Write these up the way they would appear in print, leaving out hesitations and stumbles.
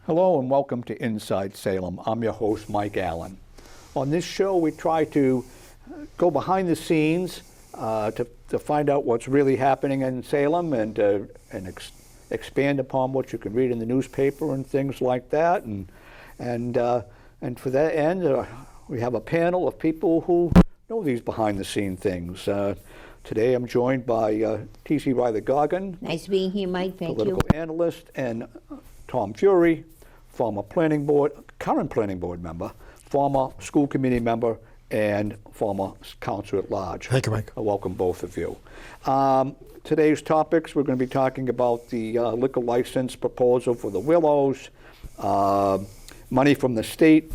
Hello and welcome to Inside Salem. I'm your host, Mike Allen. On this show, we try to go behind the scenes to find out what's really happening in Salem and expand upon what you can read in the newspaper and things like that. And for that end, we have a panel of people who know these behind the scene things. Today I'm joined by Teasie Riley-Goggin. Nice being here, Mike. Thank you. Political analyst, and Tom Furey, former current planning board member, former school committee member, and former council at large. Thank you, Mike. Welcome, both of you. Today's topics, we're going to be talking about the liquor license proposal for the Willows, money from the state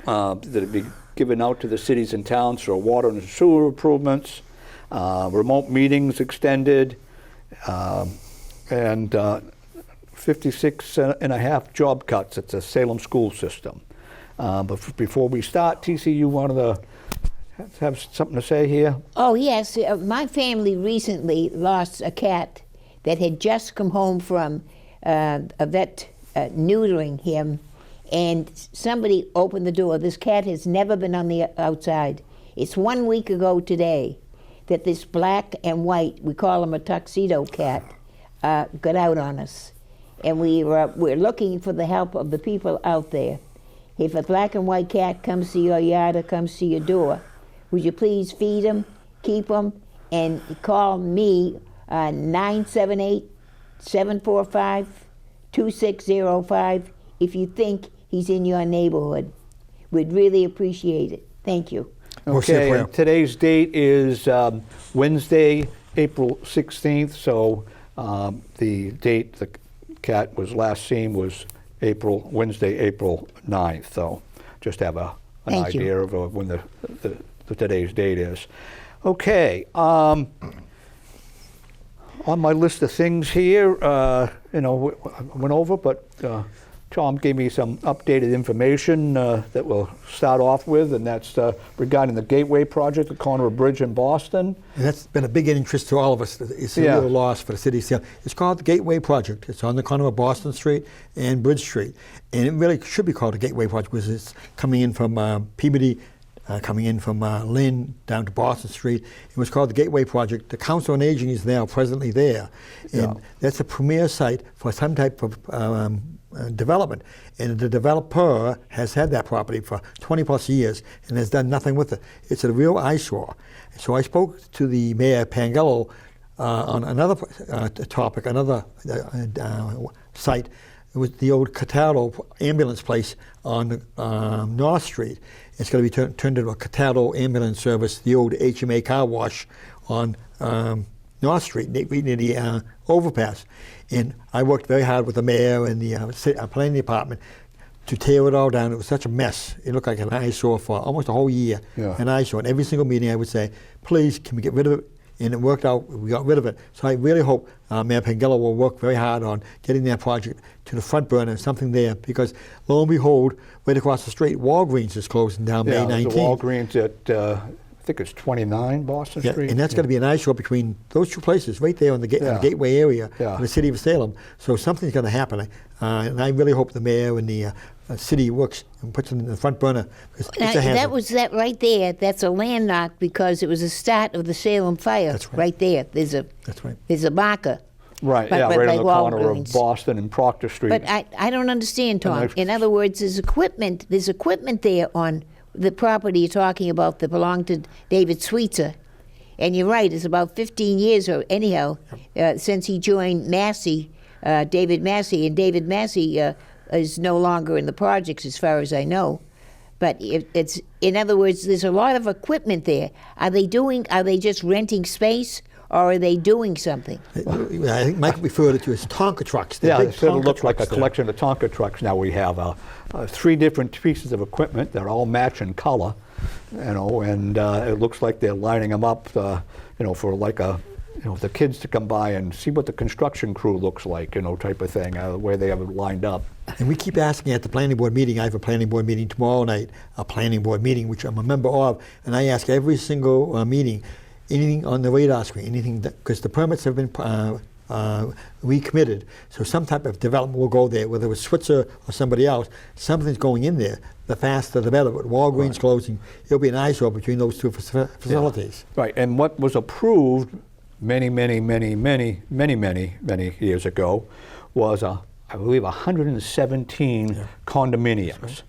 that will be given out to the cities and towns for water and sewer improvements, remote meetings extended, and 56 and a half job cuts at the Salem school system. But before we start, TC, you wanted to have something to say here? Oh, yes. My family recently lost a cat that had just come home from a vet neutering him, and somebody opened the door. This cat has never been on the outside. It's 1 week ago today that this black and white, we call him a tuxedo cat, got out on us. And we're looking for the help of the people out there. If a black and white cat comes to your yard or comes to your door, would you please feed him, keep him, and call me 978-745-2605 if you think he's in your neighborhood. We'd really appreciate it. Thank you. Okay, and today's date is Wednesday, April 16th, so the date the cat was last seen was Wednesday, April 9th. So just have an idea of when the today's date is. Okay, on my list of things here, I went over, but Tom gave me some updated information that we'll start off with, and that's regarding the Gateway project, the corner of Bridge in Boston. And that's been a big interest to all of us. It's a real loss for the city of Salem. It's called the Gateway Project. It's on the corner of Boston Street and Bridge Street. And it really should be called the Gateway Project because it's coming in from Peabody, coming in from Lynn down to Boston Street. It was called the Gateway Project. The Council on Aging is now presently there. And that's a premier site for some type of development, and the developer has had that property for 20 plus years and has done nothing with it. It's a real eyesore. So I spoke to the Mayor Pangello on another topic, another site. It was the old Cataldo ambulance place on North Street. It's going to be turned into a Cataldo ambulance service, the old HMA car wash on North Street, near the overpass. And I worked very hard with the mayor and the planning department to tear it all down. It was such a mess. It looked like an eyesore for almost a whole year. An eyesore. And every single meeting I would say, please, can we get rid of it? And it worked out. We got rid of it. So I really hope Mayor Pangello will work very hard on getting that project to the front burner, something there, because lo and behold, right across the street, Walgreens is closing down May 19th. The Walgreens at I think it's 29 Boston Street. And that's going to be an eyesore between those two places right there on the Gateway area in the city of Salem. So something's going to happen. And I really hope the mayor and the city works and puts it in the front burner. It's a hazard. That was that right there. That's a landmark because it was the start of the Salem fire. That's right there. There's a marker. Right, right on the corner of Boston and Proctor Street. But I don't understand, Tom. In other words, there's equipment there on the property you're talking about that belonged to David Sweetser. And you're right, it's about 15 years, or anyhow, since he joined Massey, David Massey. And David Massey is no longer in the projects as far as I know. But it's, in other words, there's a lot of equipment there. Are they just renting space? Or are they doing something? I think Mike referred it to as Tonka trucks. Yeah, it sort of looks like a collection of Tonka trucks. Now we have 3 different pieces of equipment. They're all match in color, and it looks like they're lining them up, for like the kids to come by and see what the construction crew looks like, type of thing, where they have it lined up. And we keep asking at the planning board meeting. I have a planning board meeting tomorrow night, a planning board meeting, which I'm a member of, and I ask every single meeting, anything on the radar screen, anything, because the permits have been recommitted. So some type of development will go there, whether it was Switzer or somebody else. Something's going in there. The faster, the better. But Walgreens closing, it'll be an eyesore between those two facilities. Right, and what was approved many years ago was, I believe, 117 condominiums.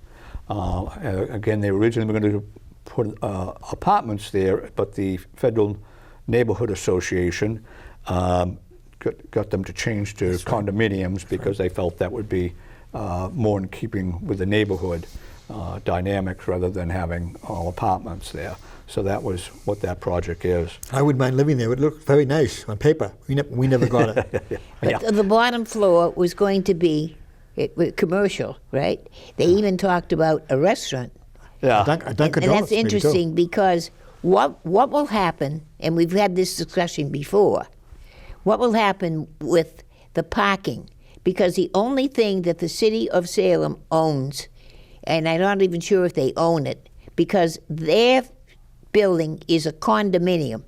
Again, they originally were going to put apartments there, but the Federal Neighborhood Association got them to change to condominiums because they felt that would be more in keeping with the neighborhood dynamics rather than having all apartments there. So that was what that project is. I wouldn't mind living there. It would look very nice on paper. We never got it. But the bottom floor was going to be commercial, right? They even talked about a restaurant. Yeah. A Dunkin' And Donuts that's interesting because what will happen, and we've had this discussion before, what will happen with the parking? Because the only thing that the city of Salem owns, and I'm not even sure if they own it, because their building is a condominium.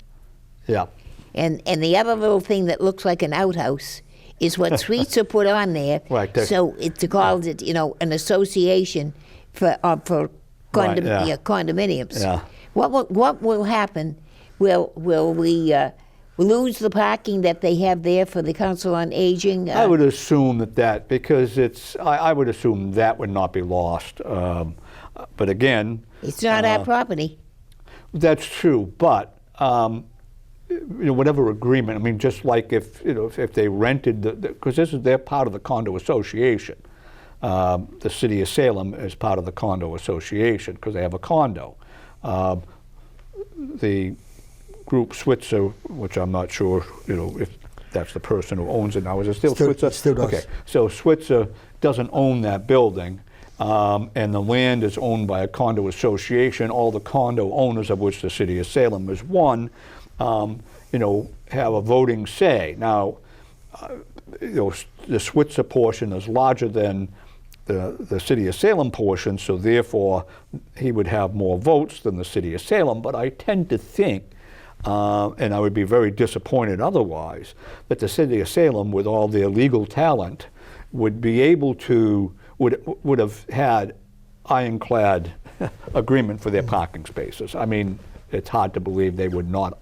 Yeah. And the other little thing that looks like an outhouse is what suites are put on there. Right. So it's called it, an association for condominiums. Yeah. What will happen? Will we lose the parking that they have there for the Council on Aging? I would assume that because I would assume that would not be lost. But again, it's not our property. That's true. But whatever agreement. I mean, just like if they rented because they're part of the condo association. The city of Salem is part of the condo association because they have a condo. The group Switzer, which I'm not sure, if that's the person who owns it now. Is it still Switzer? Still does. Okay, so Switzer doesn't own that building, and the land is owned by a condo association. All the condo owners, of which the city of Salem is one, have a voting say. Now, the Switzer portion is larger than the city of Salem portion, so therefore he would have more votes than the city of Salem. But I tend to think, and I would be very disappointed otherwise, that the city of Salem, with all their legal talent, would be able to, would have had ironclad agreement for their parking spaces. I mean, it's hard to believe they would not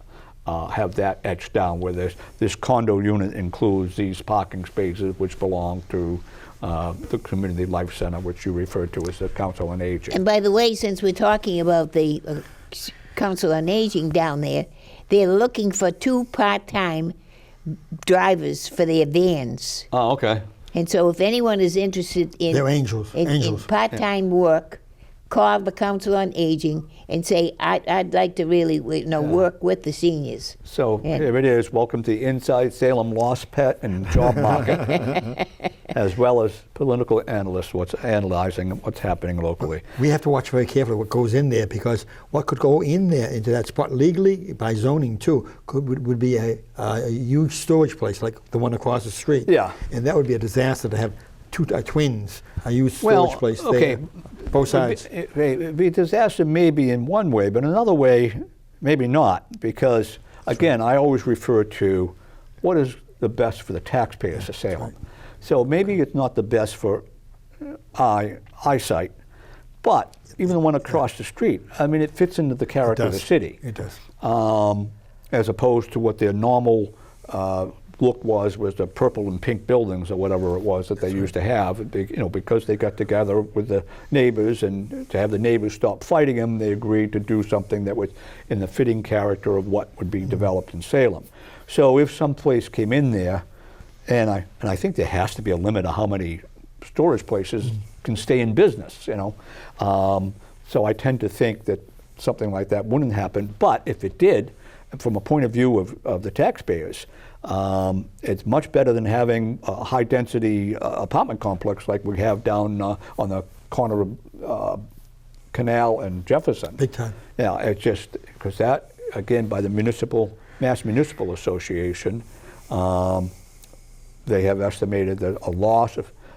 have that etched down where this condo unit includes these parking spaces which belong to the Community Life Center, which you referred to as the Council on Aging. And by the way, since we're talking about the Council on Aging down there, they're looking for 2 part-time drivers for their vans. Oh, okay. And so if anyone is interested in, They're angels. in part-time work, call the Council on Aging and say, I'd like to really work with the seniors. So here it is. Welcome to Inside Salem Lost Pet and Job Market, as well as political analysts analyzing what's happening locally. We have to watch very carefully what goes in there, because what could go in there into that spot legally by zoning too would be a huge storage place like the one across the street. Yeah. And that would be a disaster to have two twins, a huge storage place there, both sides. It'd be a disaster maybe in one way, but another way, maybe not, because again, I always refer to what is the best for the taxpayers of Salem. So maybe it's not the best for eyesight, but even the one across the street, I mean, it fits into the character of the city. It does. As opposed to what their normal look was the purple and pink buildings or whatever it was that they used to have, because they got together with the neighbors, and to have the neighbors stop fighting them, they agreed to do something that was in the fitting character of what would be developed in Salem. So if some place came in there, and I think there has to be a limit of how many storage places can stay in business, so I tend to think that something like that wouldn't happen. But if it did, from a point of view of the taxpayers, it's much better than having a high-density apartment complex like we have down on the corner of Canal and Jefferson. Big time. Yeah, it's just because that, again, by the Mass Municipal Association, they have estimated that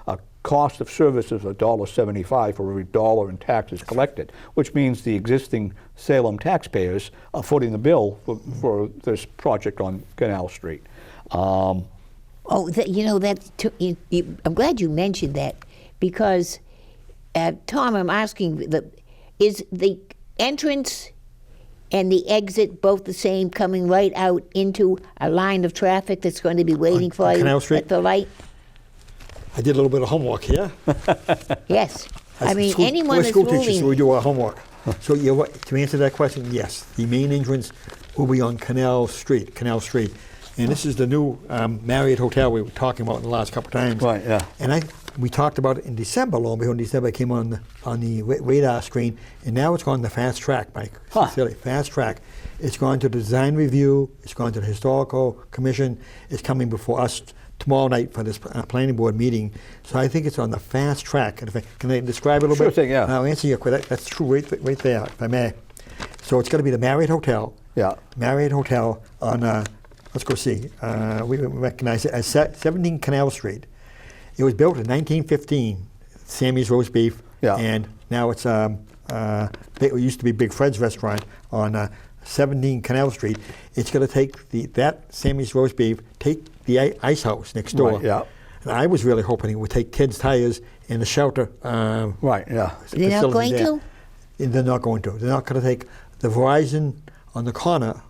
a cost of service is $1.75 for every dollar in taxes collected, which means the existing Salem taxpayers are footing the bill for this project on Canal Street. Oh, you know, I'm glad you mentioned that because, Tom, I'm asking, is the entrance and the exit both the same, coming right out into a line of traffic that's going to be waiting for you Canal Street? at the light? I did a little bit of homework here. Yes. I As mean, school, anyone we're that's school teachers, so we moving. do our homework. So you're right. To answer that question, yes, the main entrance will be on Canal Street. And this is the new Marriott Hotel we were talking about in the last couple of times. Right, yeah. And we talked about it in December, lo and behold, in December it came on the radar screen, and now it's gone to fast track, Mike. Sincerely, fast track. It's gone to the design review, it's gone to the historical commission, it's coming before us tomorrow night for this planning board meeting. So I think it's on the fast track. And can I describe it a little bit? Sure thing, yeah. I'll answer your question. That's true right there, if I may. So it's going to be the Marriott Hotel. Yeah. Marriott Hotel on, let's go see. We recognize it as 17 Canal Street. It was built in 1915, Sammy's Roast Beef. Yeah. And now it's, it used to be Big Fred's Restaurant on 17 Canal Street. It's going to take that Sammy's Roast Beef, take the ice house next door. Right, yeah. And I was really hoping it would take Kids Tires and the shelter. Right, yeah. They're not facility going there. to? They're not going to. They're not going to take the Verizon on the corner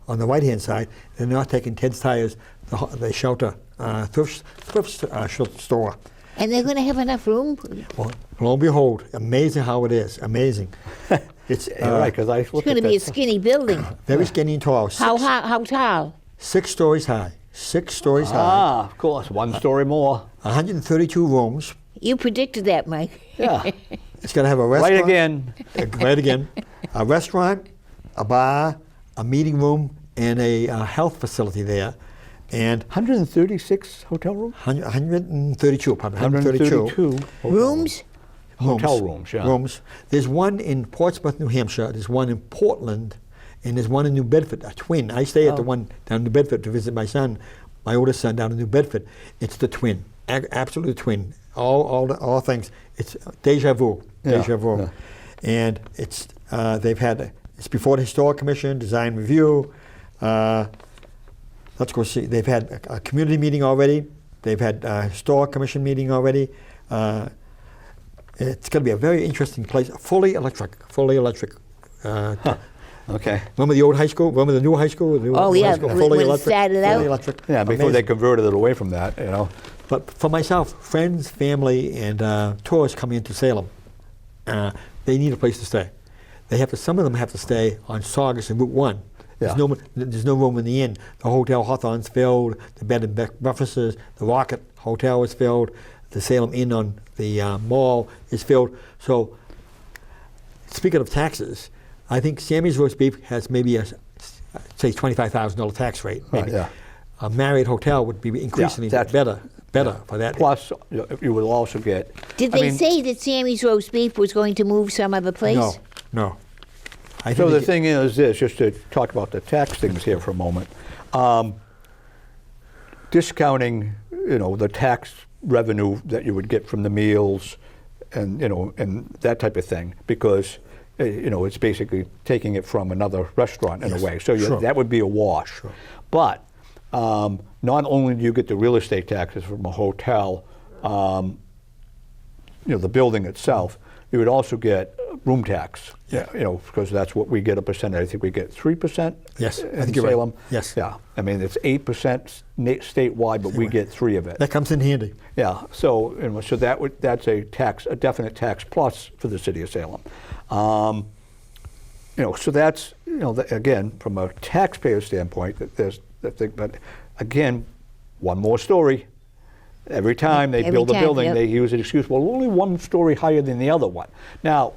on the right-hand side. They're not taking Kids Tires, the shelter, thrift store. And they're going to have enough room? Well, lo and behold, amazing how it is. Amazing. It's You're right, because I It's looked going at to be a that. skinny building. very skinny and tall. How tall? 6 stories high. 6 stories high. Ah, of course, one story more. 132 rooms. You predicted that, Mike. Yeah. It's going to have a restaurant. Right again. Right again. A restaurant, a bar, a meeting room, and a health facility there. And 136 hotel rooms? 132, probably. 132. Rooms? Hotel rooms, yeah. Rooms. There's one in Portsmouth, New Hampshire. There's one in Portland, and there's one in New Bedford, a twin. I stay at the one down in New Bedford to visit my son, my oldest son down in New Bedford. It's the twin, absolutely twin. All things. It's deja vu, deja vu. Yeah. And it's it's before the Historic Commission, Design Review. Let's go see. They've had a community meeting already. They've had a Historic Commission meeting already. It's going to be a very interesting place. Fully electric. Okay. Remember the old high school? Remember the new high school? The Oh, old yeah, high school? when it started out? Fully electric. Yeah, before they Amazing. converted it away from that, you know. But for myself, friends, family, and tourists coming into Salem, they need a place to stay. Some of them have to stay on Saugus and Route 1. Yeah. There's no room in the inn. The Hotel Hawthorne's filled. The Bed and Breakfasts, the Rocket Hotel is filled. The Salem Inn on the mall is filled. So, speaking of taxes, I think Sammy's Roast Beef has maybe a say $25,000 tax rate. Maybe. Yeah. A Marriott Hotel would be increasingly that's- better for that. Plus, you will also get. Did I they mean, say that Sammy's Roast Beef was going to move some other place? No. I So think the they- thing is this, just to talk about the tax things here for a moment. Discounting, the tax revenue that you would get from the meals and, and that type of thing, because, it's basically taking it from another restaurant in Yes, a way. So sure. that would be a wash. Sure. But not only do you get the real estate taxes from a hotel, the building itself, you would also get room tax. Yeah. Because that's what we get a percentage. I think we get 3%. Yes, I in think you're right. Salem. Yes. Yeah. I mean, it's 8% statewide, but we get 3 of it. that comes in handy. Yeah. So so that's a definite tax plus for the city of Salem. So that's again from a taxpayer standpoint. There's that thing, but again, one more story. Every time they Every build a time, building, yep. they use an excuse. Well, only one story higher than the other one. Now,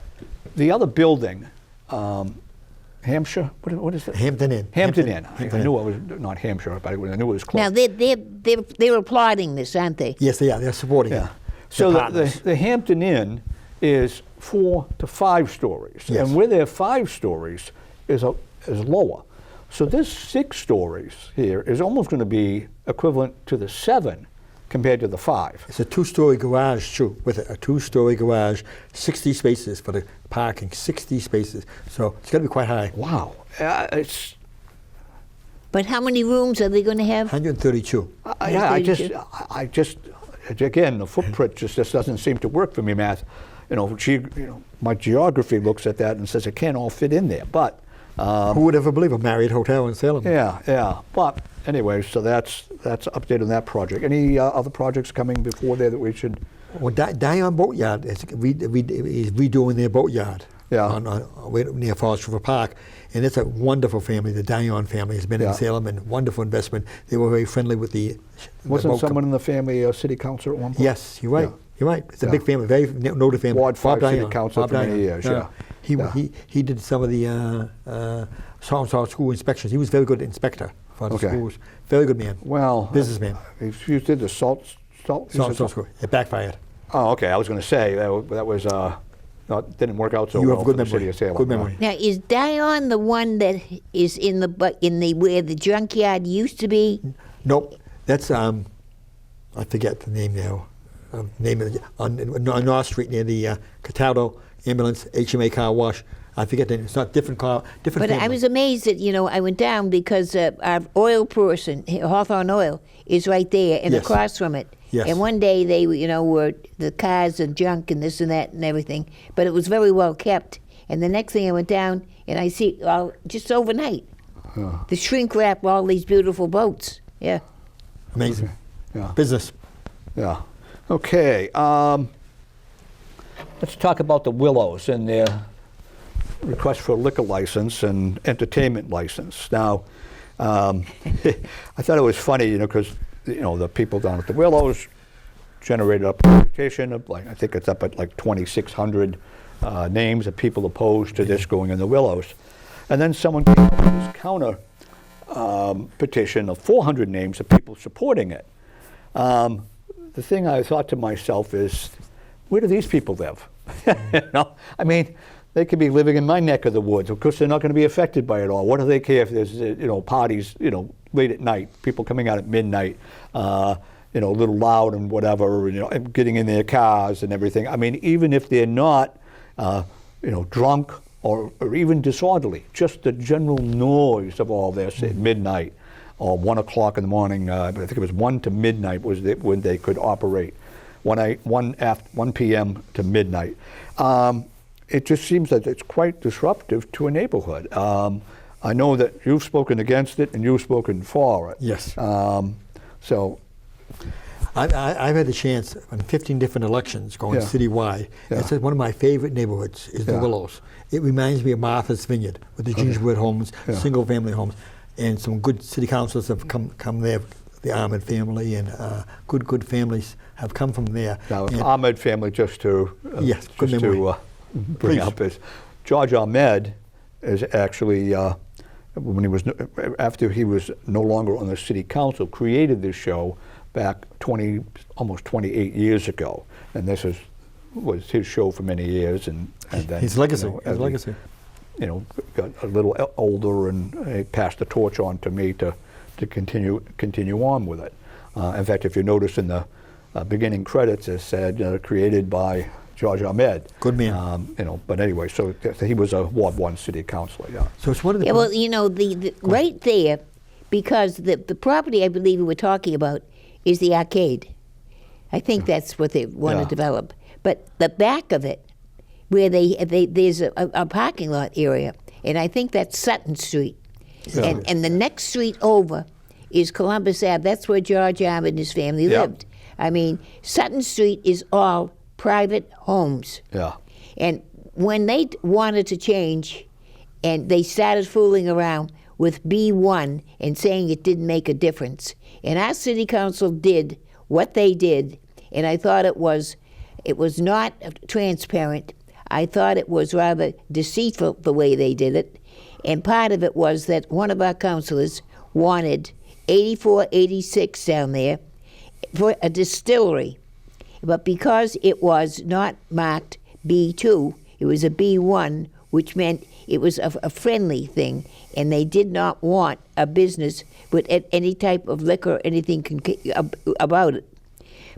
the other building, Hampshire. What is it? Hampton Inn. Hampton Inn. Hampton I Inn. knew it was not Hampshire, but I knew it was close. Now, they're applauding this, aren't they? Yes, they are. They're supporting Yeah. it. So They're the partners. Hampton Inn is 4 to 5 stories, Yes. and where they're 5 stories is lower. So this 6 stories here is almost going to be equivalent to the 7 compared to the 5. It's a 2-story garage too, with it. A 2-story garage, 60 spaces for the parking, 60 spaces. So it's going to be quite high. Wow, But how many rooms are they going to have? 132. Yeah, I just, again, the footprint just doesn't seem to work for me, Matt. My geography looks at that and says it can't all fit in there. But who would ever believe a Marriott hotel in Salem? yeah. But anyway, so that's update on that project. Any other projects coming before there that we should? Well, Dion Boatyard is redoing their boatyard. Yeah. Near Forest River Park. And it's a wonderful family. The Dion family has been in Salem, and wonderful investment. They were very friendly with the Wasn't someone in the family city council at one point? Yes, you're right. Yeah. You're right. It's a big family, very noted family. Ward 5 Bob city Dion. council Bob for many Dion. years, He did some of the Salt school inspections. He was a very good inspector for the schools. Very good man. Well, businessman. You did the salt school. It backfired. Oh, okay. I was going to say that was didn't work out so well. You have a good for the memory. City of Salem. Good memory. Now, is Dion the one that is in the where the junkyard used to be? Nope. That's I forget the name now. Name of on North Street near the Cataldo ambulance HMA car wash. I forget the name. It's not different car. Different. But family. I was amazed that I went down because our oil person, Hawthorne Oil, is right there and across from it. Yes. And one day they, were the cars and junk and this and that and everything, but it was very well kept. And the next thing I went down and I see, just overnight, the shrink wrap all these beautiful boats. Yeah. Amazing. Okay. Yeah. Business. Yeah. Okay. Let's talk about the Willows and their request for a liquor license and entertainment license. Now, I thought it was funny, because the people down at the Willows generated up an application of I think it's up at like 2,600 names of people opposed to this going in the Willows. And then someone came up with this counter petition of 400 names of people supporting it. The thing I thought to myself is, where do these people live? I mean, they could be living in my neck of the woods. Of course, they're not going to be affected by it all. What do they care if there's, parties, late at night, people coming out at midnight, a little loud and whatever, and getting in their cars and everything. I mean, even if they're not, drunk or even disorderly, just the general noise of all this at midnight or 1 o'clock in the morning. I think it was 1 to midnight was when they could operate. 1 p.m. to midnight. It just seems that it's quite disruptive to a neighborhood. I know that you've spoken against it and you've spoken for it. Yes. So, I've had the chance on 15 different elections going citywide. Yeah. It's one of my favorite neighborhoods is the Willows. It reminds me of Martha's Vineyard with the gingerbread homes, single-family homes, and some good city councilors have come there. The Ahmed family and good families have come from there. Now, Ahmed family, just to bring up is George Ahmed is actually after he was no longer on the city council, created this show back almost 28 years ago, and this was his show for many years, and then his legacy. His legacy. Got a little older, and he passed the torch on to me to continue on with it. In fact, if you notice in the beginning credits, it said created by George Ahmed. Good man. But anyway, so he was a Ward 1 city councilor. Yeah. So it's one of the. Yeah. Well, the right there, because the property I believe we were talking about is the arcade. I think that's what they want to develop. But the back of it, where there's a parking lot area, and I think that's Sutton Street. Yeah. And the next street over is Columbus Ave. That's where George Ahmed and his family lived. I mean, Sutton Street is all private homes. Yeah. And when they wanted to change, and they started fooling around with B1 and saying it didn't make a difference, and our city council did what they did, and I thought it was not transparent. I thought it was rather deceitful the way they did it. And part of it was that one of our councilors wanted 8486 down there for a distillery. But because it was not marked B2, it was a B1, which meant it was a friendly thing, and they did not want a business with any type of liquor or anything about it.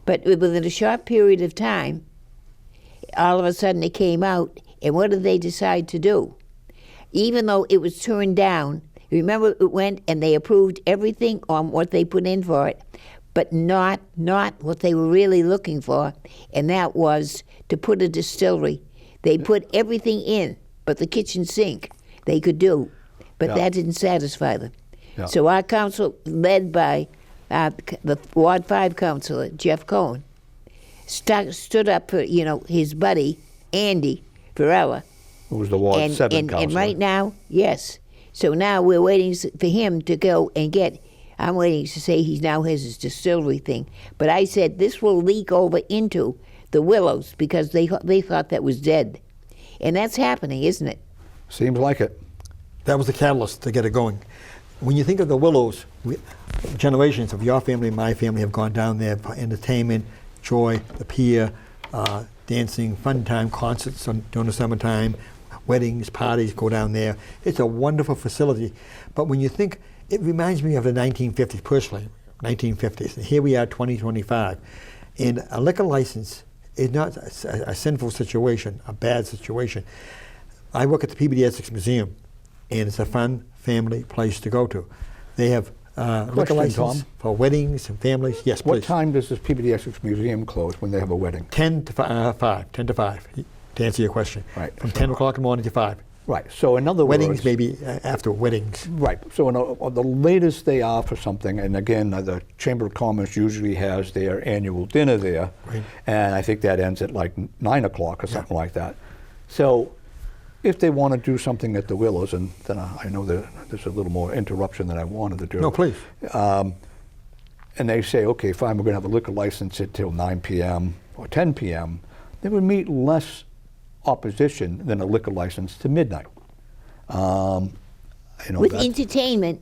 But within a short period of time, all of a sudden it came out, and what did they decide to do? Even though it was turned down, Remember, it went and they approved everything on what they put in for it, but not what they were really looking for, and that was to put a distillery. They put everything in, but the kitchen sink they could do, but that didn't satisfy them. Yeah. So our council, led by the Ward 5 councilor, Jeff Cohen, stood up for, his buddy, Andy Ferrella. Who was the Ward 7 councilor. And right now, yes. So now we're waiting for him to go and I'm waiting to say he now has his distillery thing. But I said this will leak over into the Willows because they thought that was dead. And that's happening, isn't it? Seems like it. That was the catalyst to get it going. When you think of the Willows, generations of your family and my family have gone down there for entertainment, joy, the pier, dancing, fun time, concerts during the summertime, weddings, parties go down there. It's a wonderful facility. But when you think, it reminds me of the 1950s, personally, 1950s. And here we are, 2025. And a liquor license is not a sinful situation, a bad situation. I work at the PBD Essex Museum, and it's a fun family place to go to. They have liquor license for weddings and families. Yes, please. What time does this PBD Essex Museum close when they have a wedding? 10 to 5, to answer your question. Right. From 10 o'clock in the morning to 5. Right. So in other Weddings, words, maybe after weddings. Right. So the latest they are for something, and again, the Chamber of Commerce usually has their annual dinner there, Right. and I think that ends at like 9 o'clock or something like that. So if they want to do something at the Willows, and then I know that there's a little more interruption than I wanted to do. No, please. And they say, okay, fine, we're going to have a liquor license until 9 p.m. or 10 p.m., they would meet less opposition than a liquor license to midnight. With entertainment,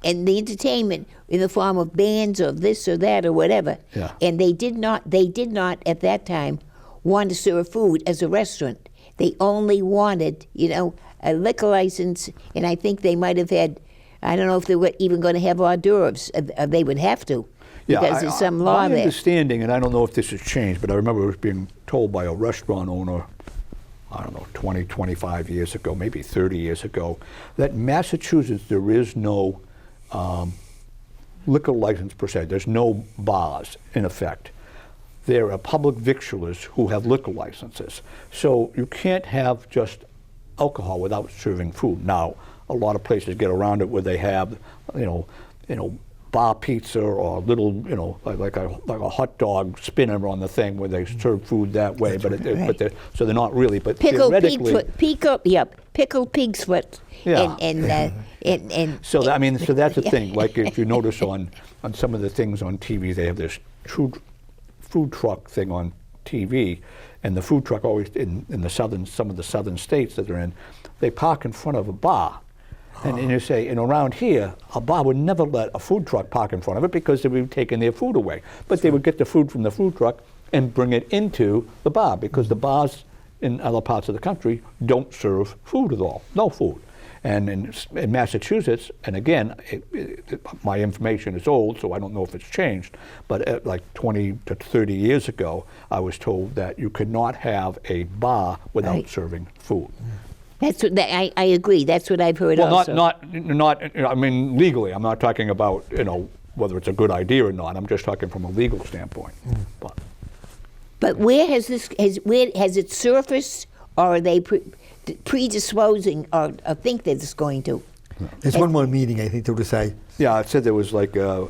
and the entertainment in the form of bands or this or that or whatever. Yeah. And they did not at that time want to serve food as a restaurant. They only wanted, a liquor license, and I think they might have had, I don't know if they were even going to have hors d'oeuvres. They would have to, because there's some law my there. understanding, and I don't know if this has changed, but I remember it was being told by a restaurant owner, I don't know, 20, 25 years ago, maybe 30 years ago, that in Massachusetts there is no liquor license per se. There's no bars, in effect. There are public victualers who have liquor licenses. So you can't have just alcohol without serving food. Now, a lot of places get around it where they have, bar pizza or little, like a hot dog spinner on the thing where they serve food that way. But so they're not really. But Pickled theoretically, pickled pig's foot. Yeah. And so that's the thing. Like if you notice on some of the things on TV, they have this food truck thing on TV, and the food truck always in some of the southern states that they're in, they park in front of a bar. And you say, and around here, a bar would never let a food truck park in front of it because they would be taking their food away. But they would get the food from the food truck and bring it into the bar, because the bars in other parts of the country don't serve food at all, no food. And in Massachusetts, and again, my information is old, so I don't know if it's changed, but like 20 to 30 years ago, I was told that you could not have a bar without serving food. That's what I agree. That's what I've heard also. Well, not. I mean, legally. I'm not talking about whether it's a good idea or not. I'm just talking from a legal standpoint. But where has it surfaced, or are they predisposing, or think that it's going to? There's one more meeting, I think, to decide. Yeah, it said there was like, I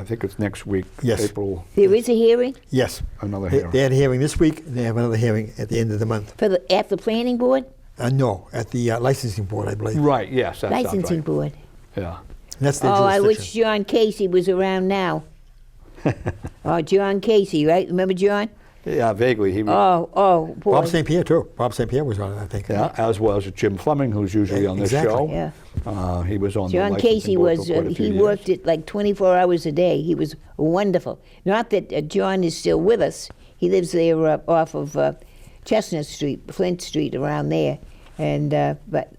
think it's next week, Yes. April. There is a hearing Yes. Another hearing. They had a hearing this week, and they have another hearing at the end of the month. at the planning board, No, at the licensing board, I believe. Right. Yes. That sounds licensing right. board. Yeah. That's their I wish jurisdiction. John Casey was around now. John Casey, right? Remember John? Yeah. Vaguely. He. Boy. Bob St. Pierre, too. Bob St. Pierre was on it, I think. Yeah. As well as Jim Fleming, who's usually on this Exactly. show. Yeah. He was on. John the Casey licensing board was, for quite a few he years. worked it like 24 hours a day. He was wonderful. Not that John is still with us. He lives there off of Chestnut Street, Flint Street, around there. And but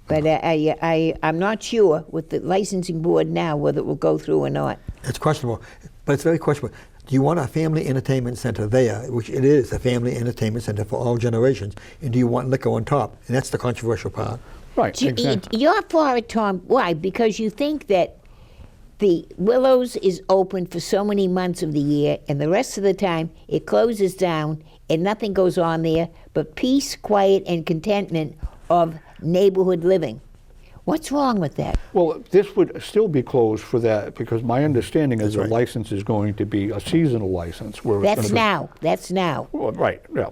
I'm not sure with the licensing board now whether it will go through or not. It's questionable, but it's very questionable. Do you want a family entertainment center there, which it is a family entertainment center for all generations, and do you want liquor on top? And that's the controversial part. Right, exactly. You're for it, Tom. Why? Because you think that the Willows is open for so many months of the year, and the rest of the time it closes down and nothing goes on there but peace, quiet, and contentment of neighborhood living. What's wrong with that? Well, this would still be closed for that because my understanding is the right. license is going to be a seasonal license. Where That's it's gonna now. That's now. Well, right, yeah.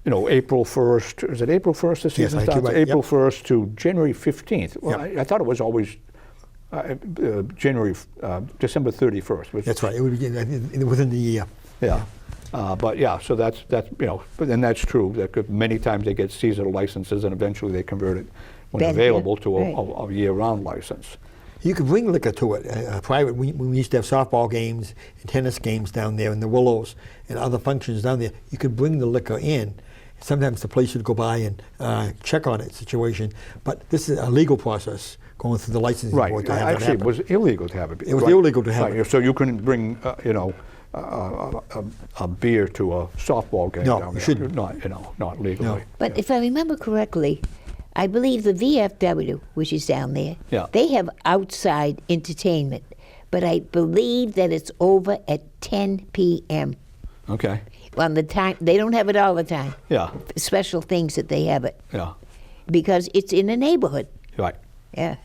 April 1st, is it April 1st the season I think starts? you're right, April yep. 1st to January 15th. Well, Yep. I thought it was always December 31st. Which, That's right. It would be within the year. yeah. But yeah, so that's and that's true. That many times they get seasonal licenses and eventually they convert it when Then, available to right. a year-round license. You could bring liquor to it. Private. We used to have softball games and tennis games down there in the Willows and other functions down there. You could bring the liquor in. Sometimes the police would go by and check on it situation. But this is a legal process going through the licensing Right. board to have that Actually, it happen. was illegal to have it. It was right. illegal to have Right. it. So you couldn't bring, a beer to a softball game No, down you there. shouldn't. Not legally. But Yeah. if I remember correctly, I believe the VFW, which is down there, Yeah. they have outside entertainment. But I believe that it's over at 10 p.m. Okay. On the time, they don't have it all the time. Yeah. Special things that they have it Yeah. because it's in a neighborhood. Right. Yeah.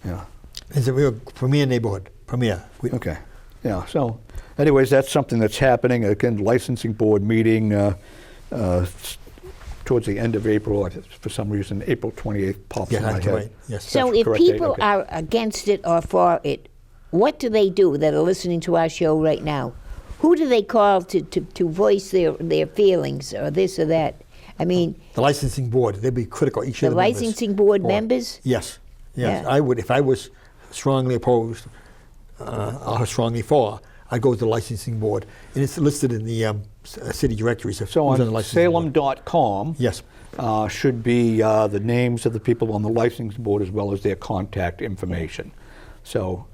Yeah. It's a real premier neighborhood. Premier. Okay. Yeah. So, anyways, that's something that's happening. Again, licensing board meeting towards the end of April. For some reason, April 28th pops Yeah, in my that's head. right. Yes. So That's the if correct date, people okay. are against it or for it, what do they do that are listening to our show right now? Who do they call to voice their feelings or this or that? I mean, The licensing board, they'd be critical. Each the of the members. licensing board members? Yes. Yes. Yeah. I would, if I was strongly opposed or strongly for, I'd go to the licensing board. And it's listed in the city directories. So who's on the licensing board. salem.com Yes. should be the names of the people on the licensing board as well as their contact information. So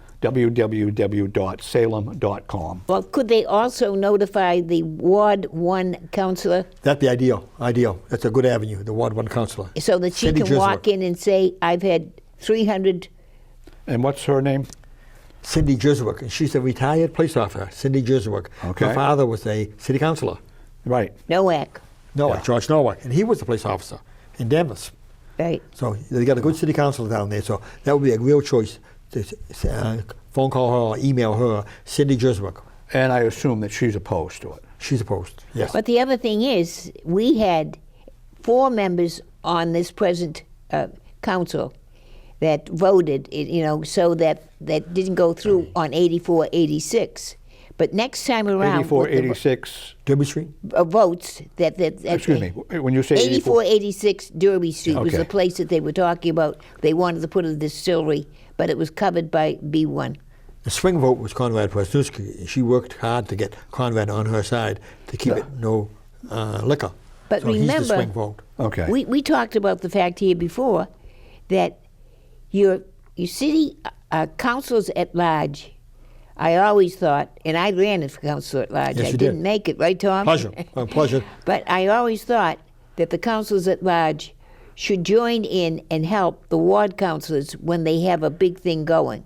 www.salem.com. Well, could they also notify the Ward 1 councillor That'd be ideal. Ideal. That's a good avenue, the Ward 1 councillor. so that she Cindy can walk Jeswick. in and say, I've had 300. And what's her name? Cindy Jeswick. And she's a retired police officer, Cindy Jeswick. Okay. Her father was a city councillor, Right. Nowak, Nowak, Yeah. George Nowak. And he was a police officer in Danvers. right? So they got a good city councilor down there. So that would be a real choice to phone call her or email her, Cindy Jeswick. And I assume that she's opposed to it. She's opposed. Yes. But the other thing is, we had 4 members on this present council that voted, so that didn't go through on 84, 86. But next time around, 84, with the 86, Derby Street? votes that excuse me, when you say 84, 86 Derby Street was Okay. the place that they were talking about. They wanted to put a distillery, but it was covered by B1. The swing vote was Conrad Kwasniewski. She worked hard to get Conrad on her side to keep it no liquor. But so he's the remember, swing vote. Okay. We talked about the fact here before that your city councils at large, I always thought, and I ran it for council at large. Yes, I you didn't did. make it, right, Tom? Pleasure. Pleasure. But I always thought that the councils at large should join in and help the ward councillors when they have a big thing going.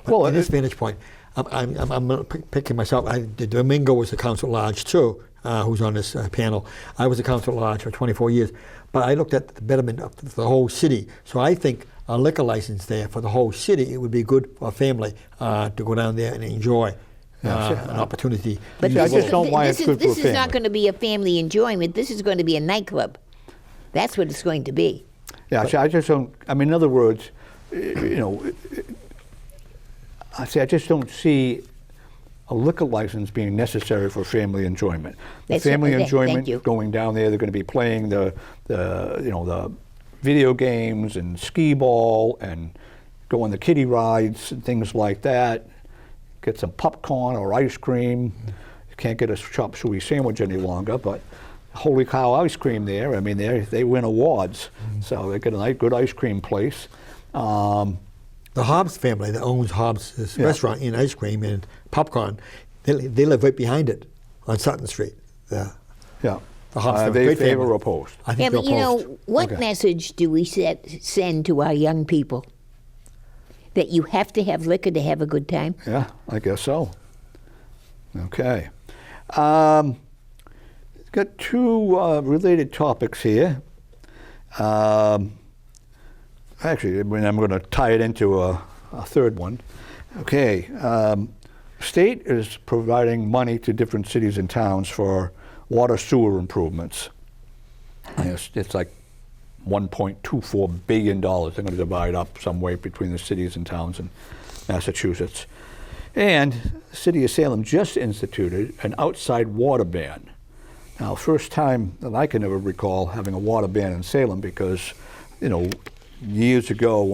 Well, at this vantage point, I'm picking myself. Domingo was the council at large too, who's on this panel. I was a council at large for 24 years, but I looked at the betterment of the whole city. So I think a liquor license there for the whole city, it would be good for a family to go down there and enjoy an opportunity. But Yeah, I this just is- don't know why this it's is- good for a This is not family. going to be a family enjoyment. This is going to be a nightclub. That's what it's going to be. Yeah, see, I just don't, in other words, I just don't see a liquor license being necessary for family enjoyment. The That's family okay, thank enjoyment you. going down there, they're going to be playing the video games and skee ball and go on the kiddie rides and things like that. Get some popcorn or ice cream. You can't get a chop suey sandwich any longer, but Holy Cow ice cream there. I mean, they win awards, so they get a nice, good ice cream place. The Hobbs family that owns Hobbs' Yeah. restaurant in ice cream and popcorn, they live right behind it on Sutton Street. The Yeah. Hofstra, They great favor family. or opposed? I think Yeah, they're but you opposed. know, what Okay. message do we send to our young people? That you have to have liquor to have a good time? Yeah, I guess so. Okay. Got two related topics here. Actually, I'm going to tie it into a third one. Okay. State is providing money to different cities and towns for water sewer improvements. And it's like $1.24 billion. They're going to divide up some way between the cities and towns in Massachusetts. And the city of Salem just instituted an outside water ban. Now, first time that I can ever recall having a water ban in Salem, because, you know, years ago,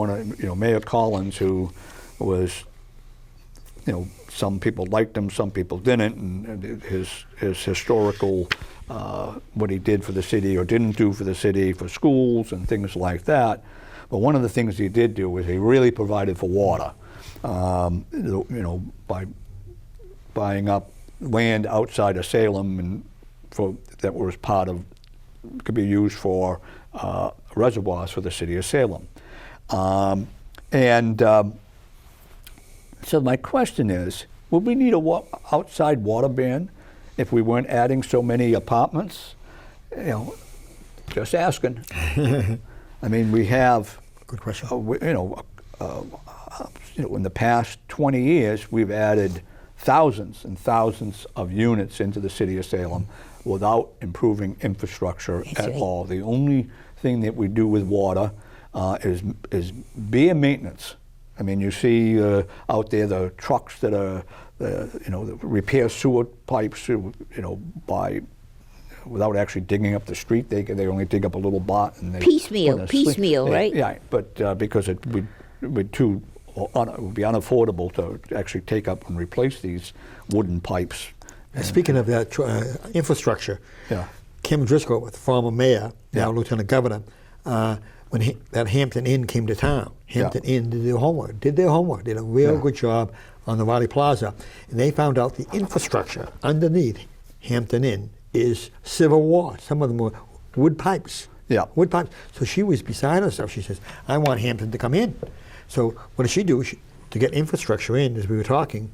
Mayor Collins, who was, you know, some people liked him, some people didn't, and his historical, what he did for the city or didn't do for the city, for schools and things like that. But one of the things he did do was he really provided for water, you know, by buying up land outside of Salem and that was could be used for reservoirs for the city of Salem. So my question is, would we need a outside water ban if we weren't adding so many apartments? You know, just asking. I mean, we have. Good question. You know, in the past 20 years, we've added thousands and thousands of units into the city of Salem without improving infrastructure That's at right. all. The only thing that we do with water is bare maintenance. I mean, you see out there the trucks that are, you know, that repair sewer pipes, you know, without actually digging up the street. They only dig up a little bot and they Piecemeal, put a sling- piecemeal, right? Yeah, but because it would be unaffordable to actually take up and replace these wooden pipes. Speaking of that infrastructure, Yeah. Kim Driscoll, the former mayor, now Yeah. Lieutenant Governor, when that Hampton Inn came to town, Hampton Inn did their homework, did a real good job on the Riley Plaza, and they found out the infrastructure underneath Hampton Inn is Civil War. Some of them were wood pipes. Yeah. Wood pipes. So she was beside herself. She says, I want Hampton to come in. So what did she do? To get infrastructure in, as we were talking,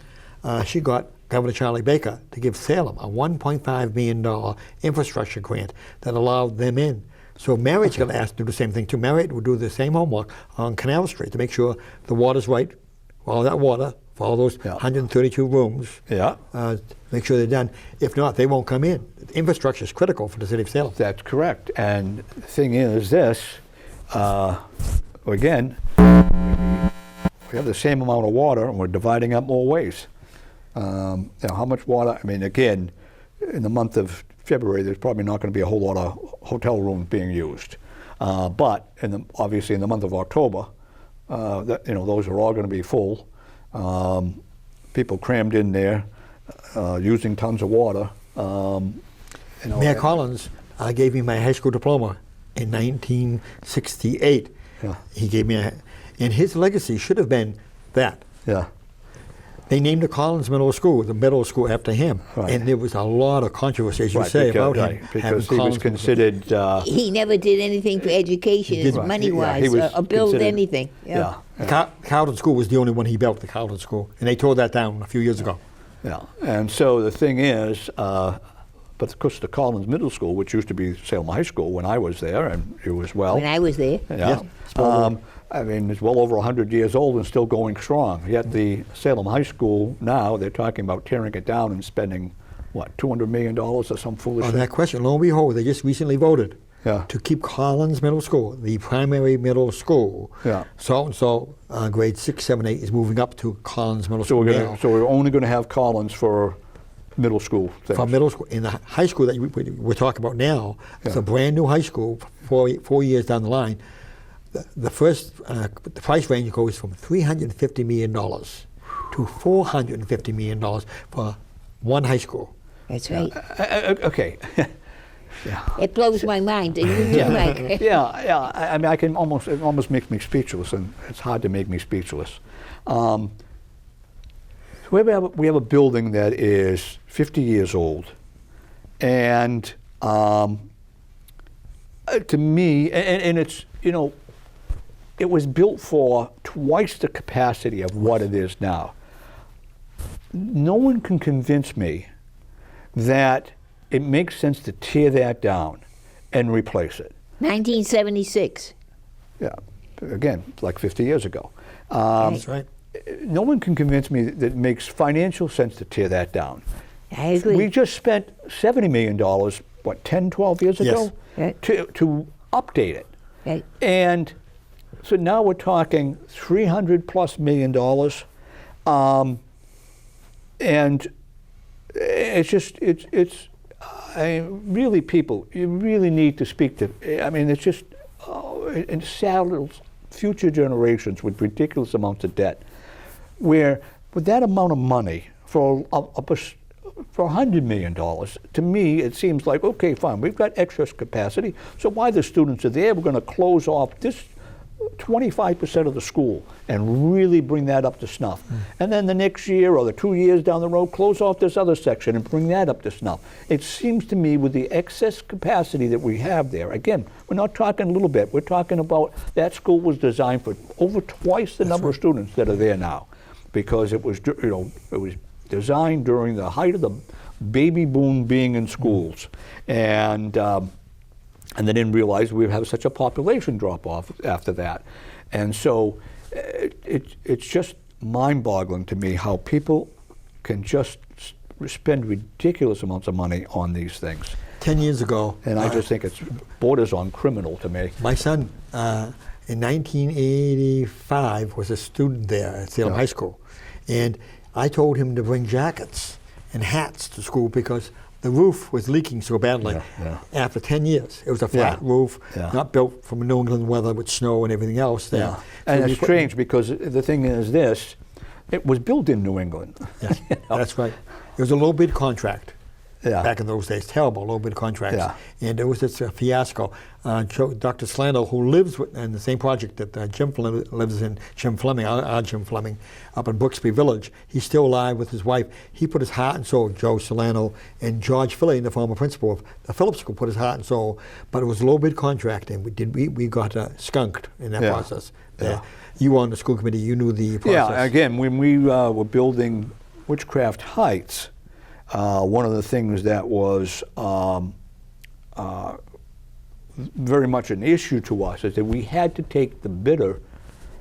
she got Governor Charlie Baker to give Salem a $1.5 million infrastructure grant that allowed them in. So Marriott's going to ask to do the same thing too. Marriott will do the same homework on Canal Street to make sure the water's right, all that water, for all those 132 rooms. Yeah. Make sure they're done. If not, they won't come in. Infrastructure is critical for the city of Salem. That's correct. And the thing is this, again, we have the same amount of water and we're dividing up more ways. You know, how much water, I mean, again, in the month of February, there's probably not going to be a whole lot of hotel rooms being used. But obviously in the month of October, you know, those are all going to be full. People crammed in there, using tons of water. You know, Mayor Collins gave me my high school diploma in 1968. Yeah. He gave me and his legacy should have been that. Yeah. They named the Collins Middle School, the middle school, after him. Right. And there was a lot of controversy, as you Right, say, because, about him. right, because having he was Collins Middle School. considered. He never did anything for education, didn't. Right. money-wise, He was or build considered- anything. Yeah. The Carlton School was the only one he built, the Carlton School. And they tore that down a few years ago. Yeah, and so the thing is, but of course the Collins Middle School, which used to be Salem High School when I was there, and you as well. When I was there. Yeah. I mean, it's well over 100 years old and still going strong. Yet the Salem High School now, they're talking about tearing it down and spending, what, $200 million or some foolish On thing? that question, lo and behold, they just recently voted Yeah. to keep Collins Middle School, the primary middle school. Yeah. So grade 6, 7, 8 is moving up to Collins Middle So School we're now. gonna, so we're only going to have Collins for middle school things. For middle school. In the high school that we're talking about now, it's Yeah. a brand new high school, 4 years down the line. The price range goes from $350 million to $450 million for one high school. That's right. Okay. It blows my mind. And you too, Mike. Yeah. I mean, it almost makes me speechless, and it's hard to make me speechless. We have a building that is 50 years old, and to me, and it's, it was built for twice the capacity of what it is now. No one can convince me that it makes sense to tear that down and replace it. 1976. Yeah, again, like 50 years ago. That's right. No one can convince me that it makes financial sense to tear that down. I agree. We just spent $70 million, what, 10, 12 years ago? Yes. To update it. Right. And so now we're talking $300+ million. And it's just, really, people, you really need to speak to, it's just, it saddles future generations with ridiculous amounts of debt, where with that amount of money for $100 million, to me, it seems like, okay, fine, we've got excess capacity, so while the students are there, we're going to close off this 25% of the school and really bring that up to snuff. And then the next year or the 2 years down the road, close off this other section and bring that up to snuff. It seems to me with the excess capacity that we have there, again, we're not talking a little bit, we're talking about that school was designed for over twice the number of students that are there now, because it was, it was designed during the height of the baby boom being in schools. And they didn't realize we would have such a population drop off after that. And so it's just mind-boggling to me how people can just spend ridiculous amounts of money on these things. 10 years ago. And I just think it's borders on criminal to me. My son, in 1985, was a student there at Salem High School. And I told him to bring jackets and hats to school because the roof was leaking so badly. After 10 years. It was a flat roof, not built from New England weather with snow and everything else there. And it's strange because the thing is this, it was built in New England. Yes, that's right. It was a low bid contract back in those days, terrible low bid contracts. And it was this fiasco. Dr. Slando, who lives in the same project that Jim lives in, Jim Fleming, our Jim Fleming, up in Brooksby Village, he's still alive with his wife. He put his heart and soul, Joe Solano, and George Filley, the former principal of the Phillips School, put his heart and soul. But it was a low bid contract, and we got skunked in that process. You were on the school committee, you knew the process. Yeah, again, when we were building Witchcraft Heights, one of the things that was very much an issue to us is that we had to take the bidder,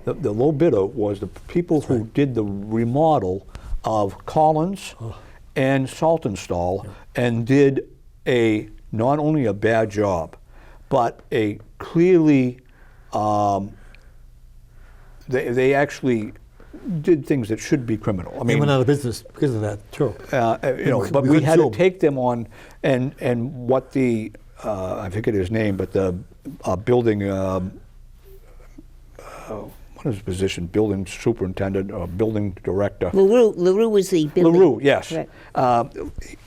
the low bidder was the people who did the remodel of Collins and Saltonstall and did not only a bad job, but a clearly, they actually did things that should be criminal. They went out of business because of that, too. But we had to take them on, and what the I forget his name, but the building, what is his position? Building superintendent or building director. LaRue was the building. LaRue, yes. Right.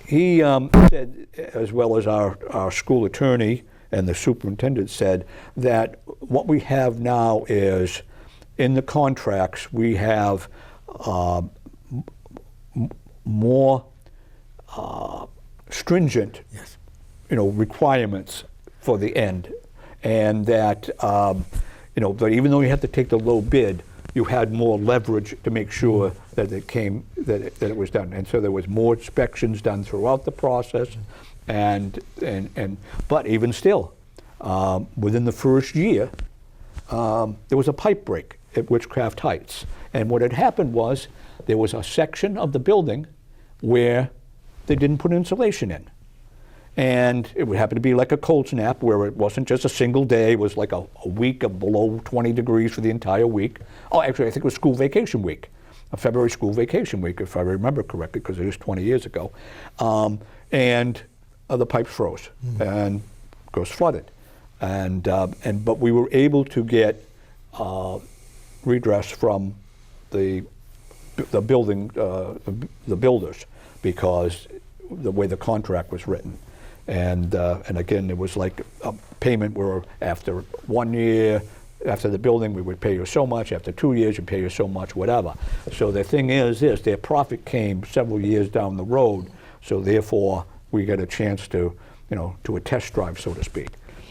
He said, as well as our school attorney and the superintendent said, that what we have now is, in the contracts, we have more stringent requirements for the end, and that that even though you had to take the low bid, you had more leverage to make sure that it was done, and so there was more inspections done throughout the process, but even still, within the first year, there was a pipe break at Witchcraft Heights, and what had happened was there was a section of the building where they didn't put insulation in. And it would happen to be like a cold snap where it wasn't just a single day, it was like a week of below 20 degrees for the entire week. Oh, actually, I think it was school vacation week, a February school vacation week, if I remember correctly, because it was 20 years ago. And the pipes froze and of course flooded. But we were able to get redress from the building, the builders, because the way the contract was written. And again, it was like a payment where after 1 year, after the building, we would pay you so much. After 2 years, we pay you so much, whatever. So the thing is this, their profit came several years down the road, so therefore we got a chance to to a test drive, so to speak.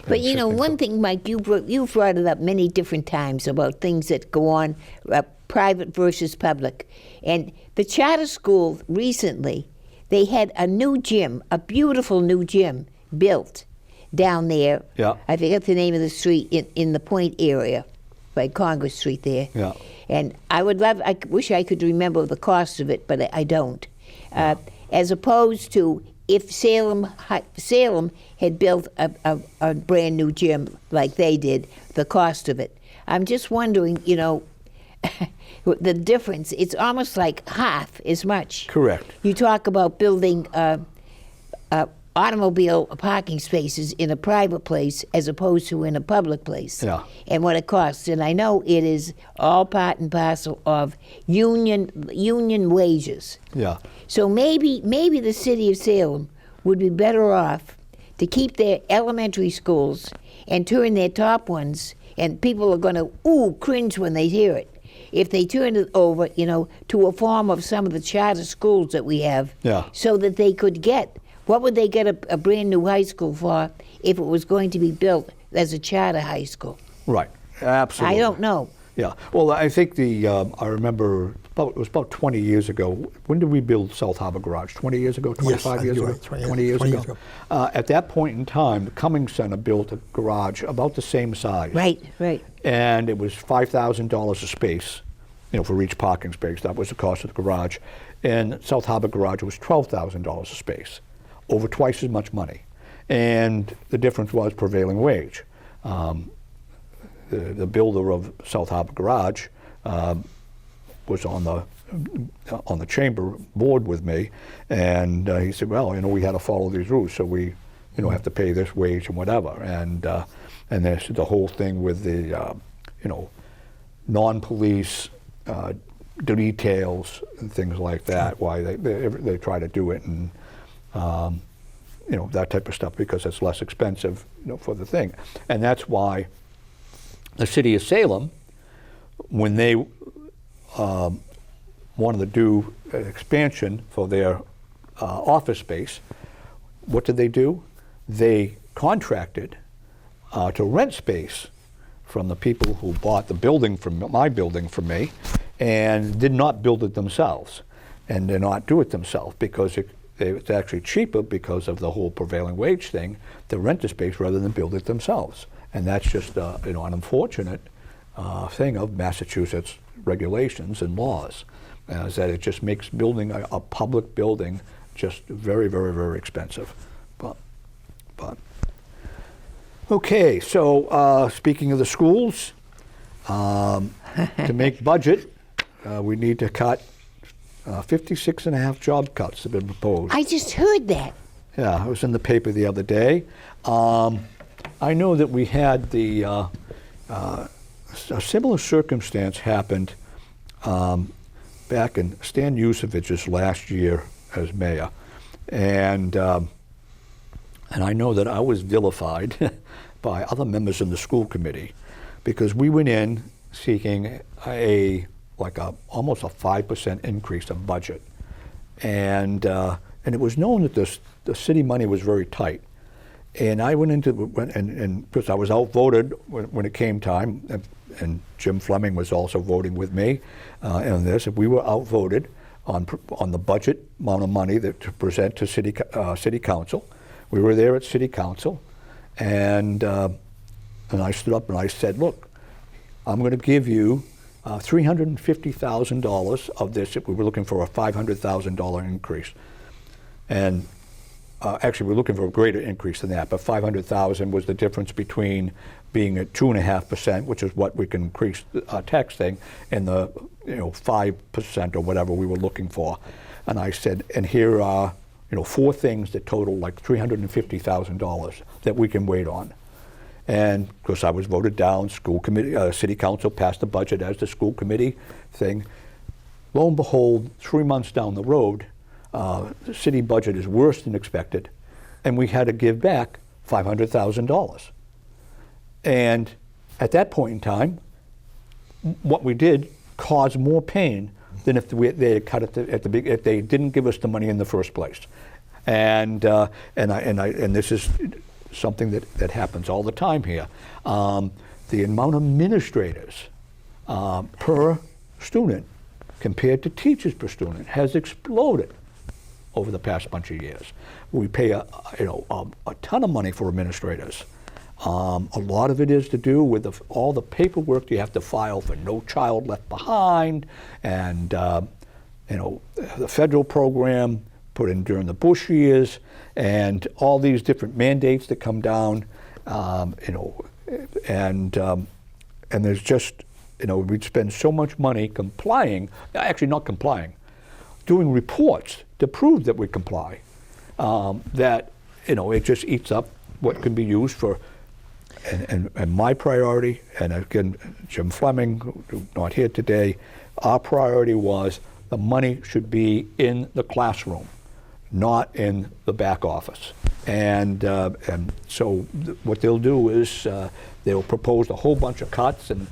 But you know, one thing, Mike, you've brought it up many different times about things that go on, private versus public. And the charter school recently, they had a new gym, a beautiful new gym built down there. Yeah. I forget the name of the street in the Point area, by Congress Street there. Yeah. And I wish I could remember the cost of it, but I don't. As opposed to if Salem had built a brand new gym like they did, the cost of it. I'm just wondering, the difference. It's almost like half as much. Correct. You talk about building automobile parking spaces in a private place as opposed to in a public place. Yeah. And what it costs. And I know it is all part and parcel of union wages. Yeah. So maybe the city of Salem would be better off to keep their elementary schools and turn their top ones, and people are going to cringe when they hear it, if they turn it over, to a form of some of the charter schools that we have, so that they could get, what would they get a brand new high school for if it was going to be built as a charter high school? Right. Absolutely. I don't know. Yeah. Well, I think I remember it was about 20 years ago. When did we build South Harbor Garage? 20 years ago? 25 years ago? Right, 20 years ago. At that point in time, the Cummings Center built a garage about the same size. Right. And it was $5,000 a space, for each parking space. That was the cost of the garage. And South Harbor Garage was $12,000 a space, over twice as much money. And the difference was prevailing wage. The builder of South Harbor Garage was on the chamber board with me, and he said, "Well, we had to follow these rules, so we, have to pay this wage and whatever." And there's the whole thing with the, non-police details and things like that. Why they try to do it, and that type of stuff, because it's less expensive, for the thing. And that's why the city of Salem, when they wanted to do an expansion for their office space, what did they do? They contracted to rent space from the people who bought the building my building from me, and did not build it themselves, and did not do it themselves, because it's actually cheaper because of the whole prevailing wage thing to rent the space rather than build it themselves. And that's just an unfortunate thing of Massachusetts regulations and laws, is that it just makes building a public building just very, very, very expensive. But okay, so speaking of the schools, to make budget, we need to cut 56.5 job cuts have been proposed. I just heard that. Yeah, it was in the paper the other day. I know that we had a similar circumstance happened back in Stan Yusevich's last year as mayor, and I know that I was vilified by other members in the school committee, because we went in seeking almost a 5% increase of budget, and it was known that the city money was very tight. And I went into and because I was outvoted when it came time, and Jim Fleming was also voting with me on this. We were outvoted on the budget amount of money to present to city council. We were there at city council, and I stood up and I said, "Look, I'm going to give you $350,000 of this." We were looking for a $500,000 increase, and actually, we're looking for a greater increase than that, but $500,000 was the difference between being at 2.5%, which is what we can increase the tax thing, and the 5% or whatever we were looking for. And I said, and here are 4 things that total like $350,000 that we can wait on. And of course, I was voted down. School committee, city council passed the budget as the school committee thing. Lo and behold, 3 months down the road, the city budget is worse than expected, and we had to give back $500,000. And at that point in time, what we did caused more pain than if they had cut it if they didn't give us the money in the first place. And this is something that happens all the time here. The amount of administrators per student compared to teachers per student has exploded over the past bunch of years. We pay a ton of money for administrators. A lot of it is to do with all the paperwork you have to file for No Child Left Behind, and the federal program put in during the Bush years, and all these different mandates that come down, and there's just, we'd spend so much money complying, actually not complying, doing reports to prove that we comply, that it just eats up what can be used for. And my priority, and again, Jim Fleming, who's not here today, our priority was the money should be in the classroom, not in the back office. And so what they'll do is they'll propose a whole bunch of cuts, and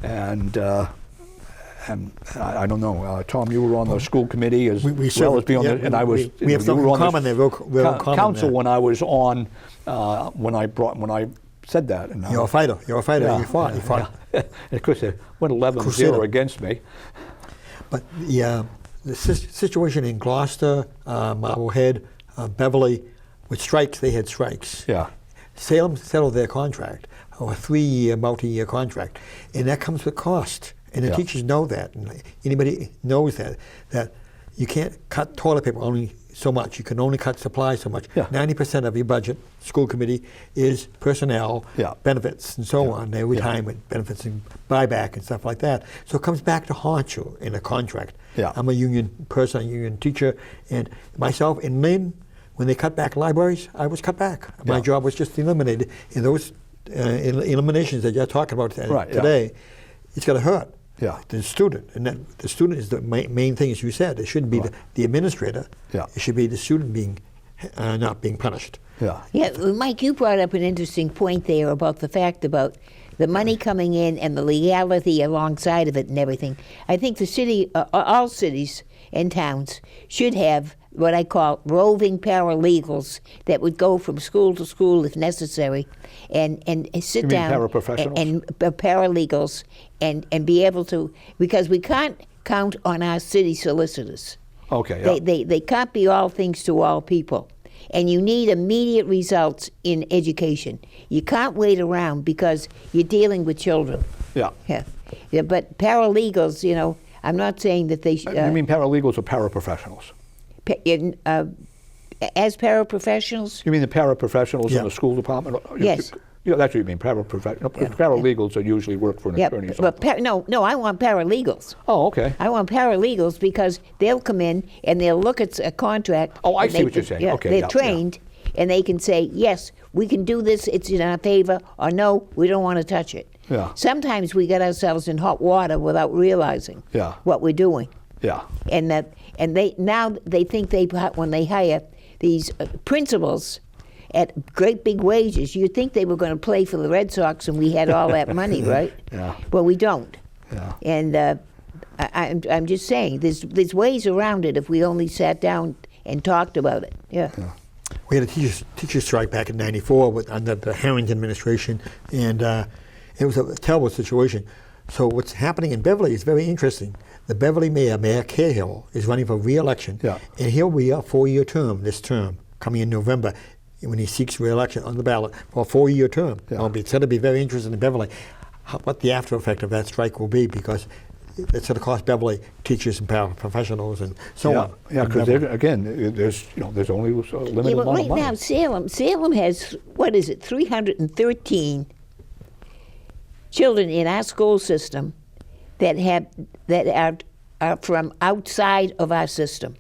I don't know. Tom, you were on the school committee as well as being on the, and I was. We have something in common there. Council when I was on when I said that. And you're a fighter. You're a fighter. Yeah, you fought. You fought. Yeah. And of course, it went 11-0 against me. But the situation in Gloucester, Marblehead, Beverly, with strikes, they had strikes. Yeah. Salem settled their contract, or a 3-year, multi-year contract, and that comes with cost. And the teachers know that, and anybody knows that you can't cut toilet paper only so much. You can only cut supplies so much. 90% of your budget, school committee, is personnel, benefits, and so on. Their retirement benefits and buyback and stuff like that. So it comes back to haunt you in a contract. I'm a union person, a union teacher, and myself and Lynn, when they cut back libraries, I was cut back. My job was just eliminated. In those eliminations that you're talking about today, it's going to hurt. The student, and the student is the main thing, as you said. It shouldn't be the administrator. It should be the student being not being punished. Mike, you brought up an interesting point there about the fact about the money coming in and the legality alongside of it and everything. I think the city, all cities and towns, should have what I call roving paralegals that would go from school to school if necessary, and sit down paraprofessionals? and paralegals and be able to, because we can't count on our city solicitors. They can't be all things to all people. And you need immediate results in education. You can't wait around because you're dealing with children. But paralegals, I'm not saying that they should. You mean paralegals or paraprofessionals? As paraprofessionals? You mean the paraprofessionals in the school department? Yes. That's what you mean, paraprofessionals. Paralegals that usually work for an attorney. But no, I want paralegals. Oh, okay. I want paralegals because they'll come in and they'll look at a contract. Oh, I see what you're saying. Okay, they're trained, and they can say, yes, we can do this, it's in our favor, or no, we don't want to touch it. Sometimes we get ourselves in hot water without realizing what we're doing. And they think when they hire these principals at great big wages, you'd think they were going to play for the Red Sox and we had all that money, right? Well, we don't. And I'm just saying, there's ways around it if we only sat down and talked about it. We had a teacher strike back in '94 under the Harrington administration, and it was a terrible situation. So what's happening in Beverly is very interesting. The Beverly mayor, Mayor Cahill, is running for re-election, and he'll be a 4-year term this term, coming in November, when he seeks re-election on the ballot for a 4-year term. It's going to be very interesting in Beverly what the after effect of that strike will be, because it's going to cost Beverly teachers and paraprofessionals and so on. Because again, there's only a limited amount of money. Right now, Salem has, 313 children in our school system that are from outside of our system.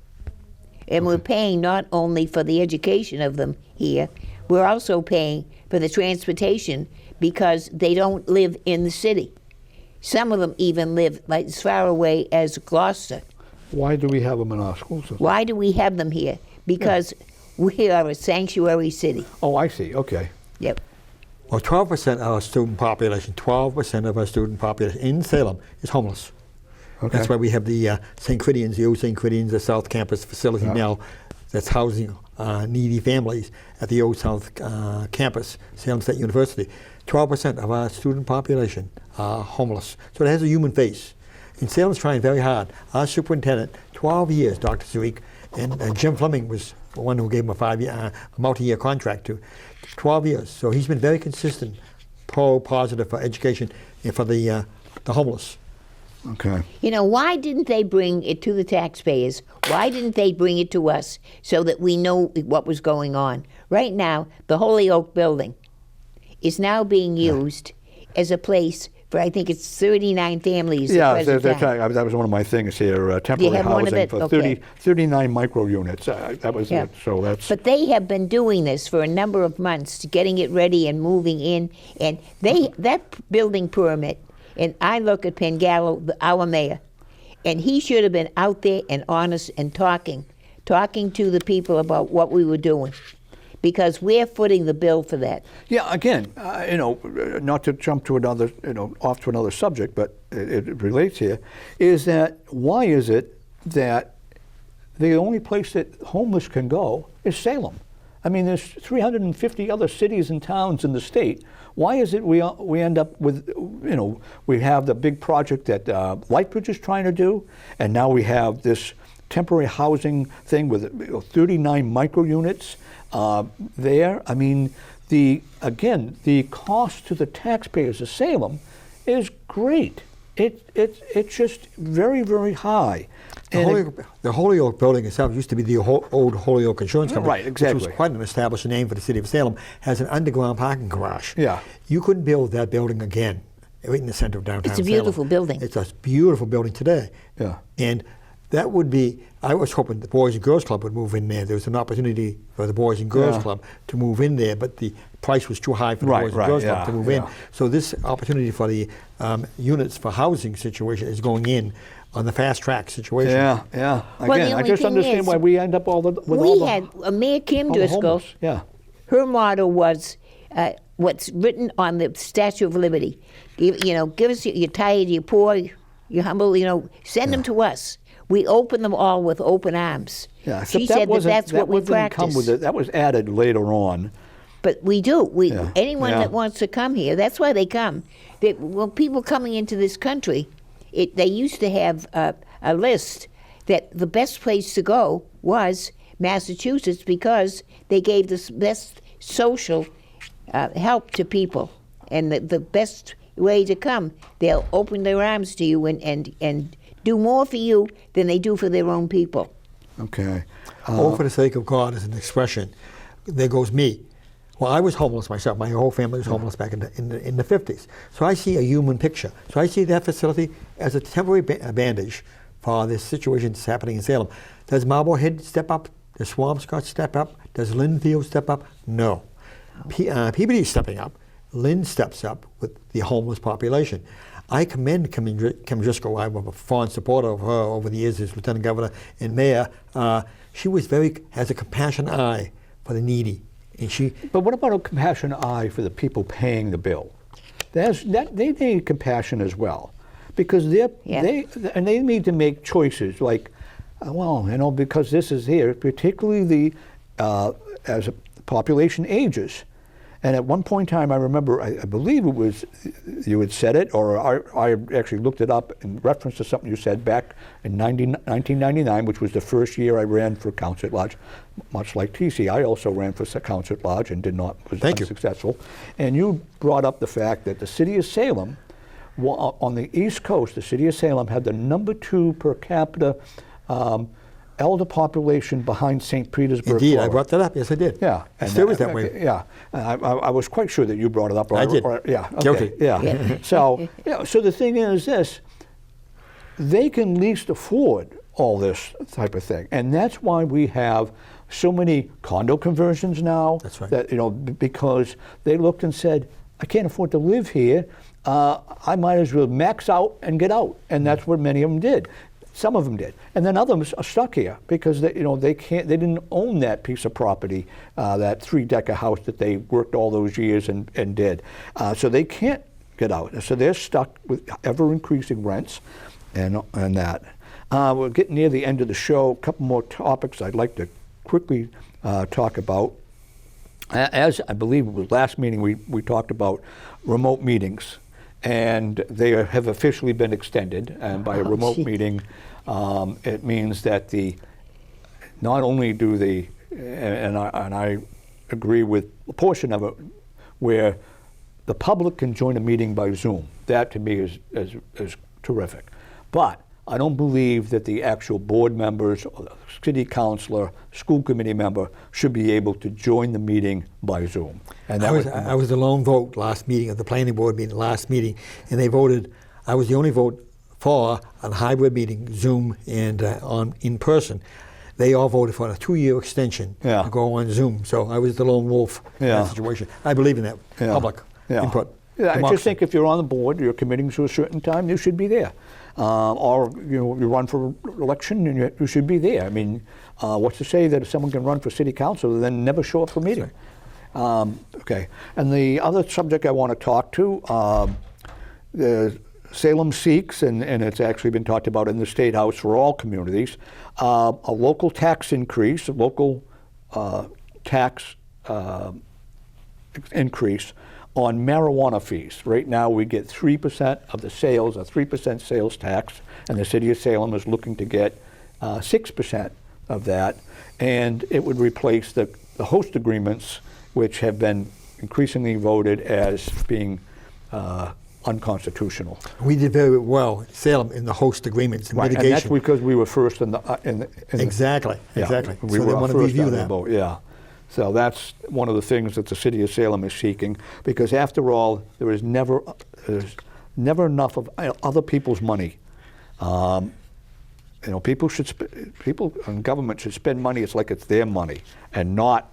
And we're paying not only for the education of them here, we're also paying for the transportation because they don't live in the city. Some of them even live as far away as Gloucester. Why do we have them in our school system? Why do we have them here? Because we are a sanctuary city. Oh, I see. Okay. Yep. Well, 12% of our student population, 12% of our student population in Salem is homeless. That's why we have the St. Cridians, the old St. Cridians, the South Campus facility now that's housing needy families at the Old South campus, Salem State University. 12% of our student population are homeless. So it has a human face. And Salem's trying very hard. Our superintendent, 12 years, Dr. Zurich, and Jim Fleming was the one who gave him a multi-year contract to. 12 years. So he's been very consistent, positive for education and for the homeless. Okay. You know, why didn't they bring it to the taxpayers? Why didn't they bring it to us so that we know what was going on? Right now, the Holyoke building is now being used as a place for, I think it's 39 families. Yeah, that was one of my things here, temporary have one of housing it? for Okay. 39 micro units. That was Yeah. it. So that's... But they have been doing this for a number of months, getting it ready and moving in. And that building permit, and I look at Pengallo, our mayor, and he should have been out there and honest and talking to the people about what we were doing, because we're footing the bill for that. Yeah, again, not to jump to another, off to another subject, but it relates here, is that why is it that the only place that homeless can go is Salem? I mean, there's 350 other cities and towns in the state. Why is it we end up with, we have the big project that Lightbridge is trying to do, and now we have this temporary housing thing with 39 micro units there. I mean, the cost to the taxpayers of Salem is great. It's just very, very high. The Holyoke building itself used to be the old Holyoke Insurance Company, right, exactly. which was quite an established name for the city of Salem, has an underground parking garage. Yeah. You couldn't build that building again, right in the center of downtown It's a Salem. beautiful building. It's a beautiful building today. Yeah. And that would be, I was hoping the Boys and Girls Club would move in there. There was an opportunity for the Boys and Girls Yeah. Club to move in there, but the price was too high for the Right, Boys and right, Girls yeah, Club to move yeah. in. So this opportunity for the units for housing situation is going in on the fast track situation. Yeah. Well, Again, the I only just thing understand is, why we end up with We all the had Mayor Kim all the Driscoll. homeless. Yeah. Her motto was what's written on the Statue of Liberty. Give us, you're tired, you're poor, you're humble, send them to us. We open them all with open arms. Yeah. She except said that's what we didn't come practice. with it. That was added later on. But we do. Yeah. Anyone Yeah. that wants to come here, that's why they come. People coming into this country, they used to have a list that the best place to go was Massachusetts because they gave the best social help to people. And the best way to come, they'll open their arms to you and do more for you than they do for their own people. Okay. Oh, for the sake of God is an expression. There goes me. Well, I was homeless myself. My whole family was homeless back in the 50s. So I see a human picture. So I see that facility as a temporary bandage for this situation that's happening in Salem. Does Marblehead step up? Does Swampscott step up? Does Lynnfield step up? No. Peabody is stepping up. Lynn steps up with the homeless population. I commend Kim Driscoll. I'm a fond supporter of her over the years as Lieutenant Governor and Mayor. She has a compassionate eye for the needy. But what about a compassionate eye for the people paying the bill? They need compassion as well, because they need to make choices like, because this is here, particularly as a population ages. And at one point in time, I remember, I believe it was you had said it, or I actually looked it up in reference to something you said back in 1999, which was the first year I ran for council at large. Much like Teasie, I also ran for council at large and was unsuccessful. And you brought up the fact that the city of Salem, on the East Coast, the city of Salem had the #2 per capita elder population behind St. Petersburg, Indeed, Florida. I brought that up. Yes, I did. Yeah. It still was that way. Yeah. I was quite sure that you brought it up. I did. Yeah. Okay. Guilty. Yeah. So the thing is this, they can least afford all this type of thing. And that's why we have so many condo conversions now. That's right. That, because they looked and said, I can't afford to live here. I might as well max out and get out. And that's what many of them did. Some of them did, and then others are stuck here because they didn't own that piece of property, that 3-decker house that they worked all those years and did. So they can't get out. So they're stuck with ever increasing rents, and that. We're getting near the end of the show. A couple more topics I'd like to quickly talk about, as I believe it was last meeting, we talked about remote meetings, and they have officially been extended. And by a remote gee. meeting, it means that not only do the, and I agree with a portion of it, where the public can join a meeting by Zoom. That to me is terrific. But I don't believe that the actual board members, or the city councilor, school committee member should be able to join the meeting by Zoom. And that I was the lone vote last meeting of the planning board meeting, last meeting, and they voted. I was the only vote for a hybrid meeting, Zoom and on in person. They all voted for a 2-year extension Yeah. to go on Zoom. So I was the lone wolf in Yeah. that situation. I believe in that public input. Yeah, I democracy. just think if you're on the board, you're committing to a certain time, you should be there. Or you run for election and you should be there. I mean, what's to say that if someone can run for city council and then never show up for a meeting? Okay. And the other subject I want to talk to, the Salem seeks, and it's actually been talked about in the State House for all communities, a local tax increase, a local tax increase on marijuana fees. Right now we get 3% of the sales, a 3% sales tax, and the city of Salem is looking to get 6% of that, and it would replace the host agreements, which have been increasingly voted as being unconstitutional. We did very well, Salem, in the host agreements and Right, mitigation. and that's because we were first in the Exactly, yeah, exactly. We So were they want to first review on the that. boat, yeah. So that's one of the things that the city of Salem is seeking, because after all, there's never enough of other people's money. People and government should spend money. It's like it's their money, and not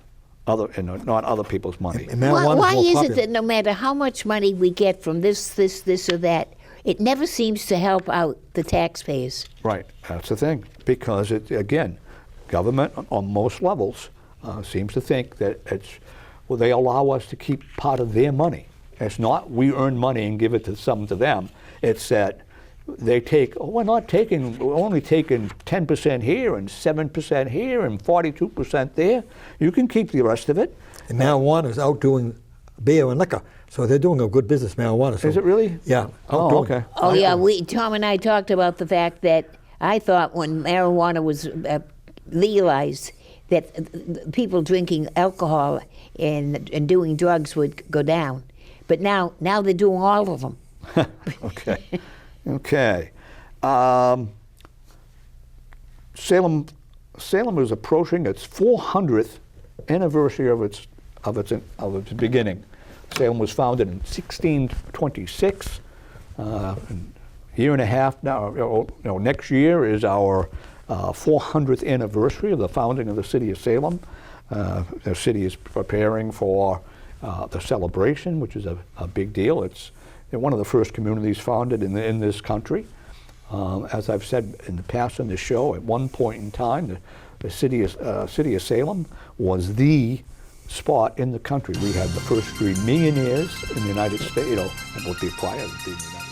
other people's money. And marijuana's Why more is popular. it that no matter how much money we get from this, or that, it never seems to help out the taxpayers? Right, that's the thing. Because again, government on most levels seems to think that they allow us to keep part of their money. It's not we earn money and give it to them. It's that they take, we're only taking 10% here and 7% here and 42% there. You can keep the rest of it. And marijuana is outdoing beer and liquor, so they're doing a good business, marijuana. So Is it really? Yeah. Oh, outdoing. okay. Oh yeah, Tom and I talked about the fact that I thought when marijuana was legalized, that people drinking alcohol and doing drugs would go down, but now they're doing all of them. Okay. Okay. Salem is approaching its 400th anniversary of its beginning. Salem was founded in 1626. A year and a half now. Next year is our 400th anniversary of the founding of the city of Salem. The city is preparing for the celebration, which is a big deal. It's one of the first communities founded in this country. As I've said in the past on this show, at one point in time, the city of Salem was the spot in the country. We had the first 3 millionaires in the United States, about the prior to being the United States.